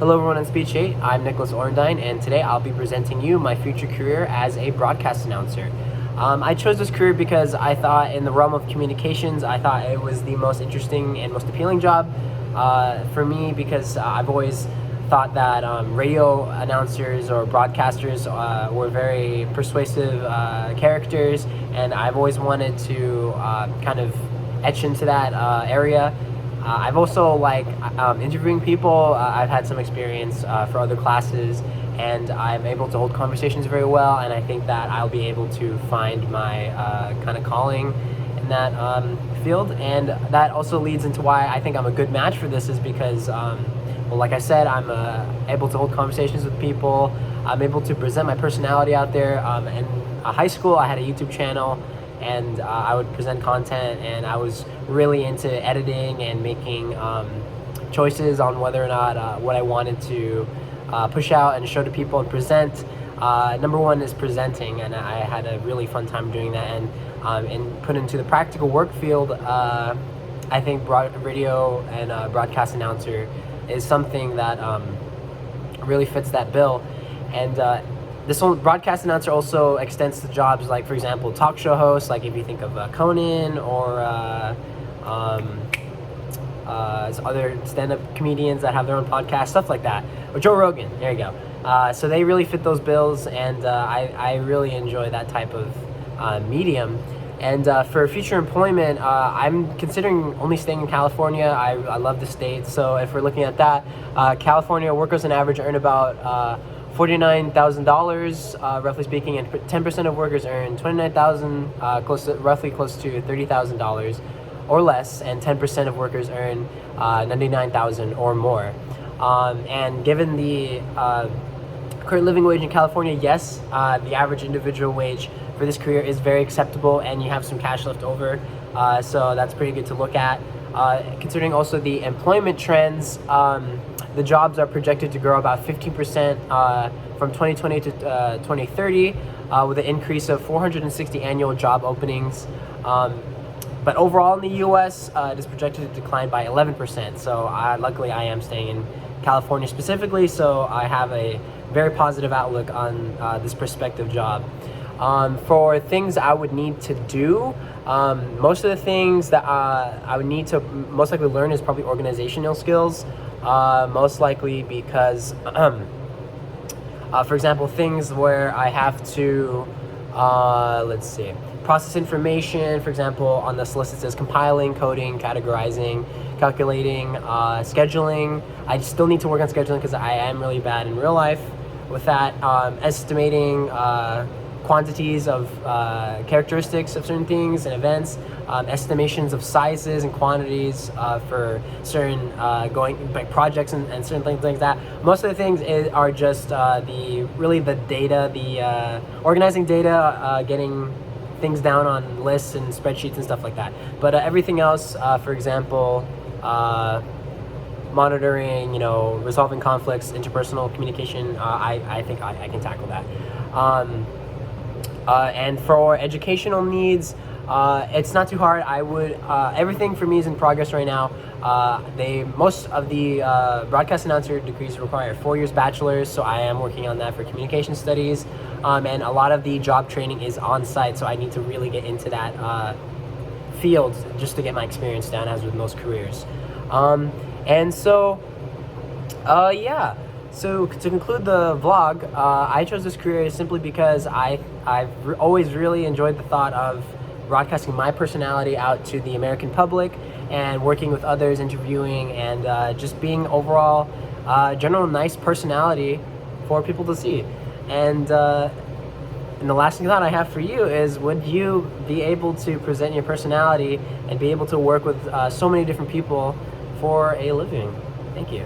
Hello everyone on Speech 8, I'm Nicholas Orndine, and today I'll be presenting you my future career as a broadcast announcer. I chose this career because I thought in the realm of communications, I thought it was the most interesting and most appealing job for me because I've always thought that radio announcers or broadcasters were very persuasive characters, and I've always wanted to kind of etch into that area. I've also interviewing people. I've had some experience for other classes, and I'm able to hold conversations very well, and I think that I'll be able to find my kind of calling in that field. And that also leads into why I think I'm a good match for this, is because well, like I said, I'm able to hold conversations with people. I'm able to present my personality out there. In high school, I had a YouTube channel, and I would present content, and I was really into editing and making choices on whether or not what I wanted to push out and show to people and present. Number one is presenting, and I had a really fun time doing that. And put into the practical work field, I think radio and broadcast announcer is something that really fits that bill. And this whole broadcast announcer also extends to jobs like, for example, talk show hosts, like if you think of Conan or other stand-up comedians that have their own podcast, stuff like that, or Joe Rogan, there you go. So they really fit those bills, and I really enjoy that type of medium. And for future employment, I'm considering only staying in California. I love the state, so if we're looking at that, California workers on average earn about $49,000, roughly speaking, and 10% of workers earn $29,000, roughly close to $30,000 or less, and 10% of workers earn $99,000 or more. And given the current living wage in California, yes, the average individual wage for this career is very acceptable, and you have some cash left over, so that's pretty good to look at. Considering also the employment trends, the jobs are projected to grow about 15% from 2020 to 2030, with an increase of 460 annual job openings. But overall in the U.S., it is projected to decline by 11%. So luckily I am staying in California specifically, so I have a very positive outlook on this prospective job. For things I would need to do, most of the things that I would need to most likely learn is probably organizational skills. Most likely because, for example, things where I have to, process information, for example, on this list it says compiling, coding, categorizing, calculating, scheduling. I still need to work on scheduling because I am really bad in real life with that. Estimating quantities of characteristics of certain things and events, estimations of sizes and quantities for certain projects and certain things like that. Most of the things are just the data, the organizing data, getting things down on lists and spreadsheets and stuff like that. But everything else, for example, monitoring, resolving conflicts, interpersonal communication, I think I can tackle that. And for educational needs, it's not too hard. Everything for me is in progress right now. Most of the broadcast announcer degrees require 4 years bachelor's, so I am working on that for communication studies. And a lot of the job training is on site, so I need to really get into that field just to get my experience down, as with most careers. Yeah. So to conclude the vlog, I chose this career simply because I've always really enjoyed the thought of broadcasting my personality out to the American public and working with others, interviewing, and just being overall general nice personality for people to see. And the last thing that I have for you is, would you be able to present your personality and be able to work with so many different people for a living? Thank you.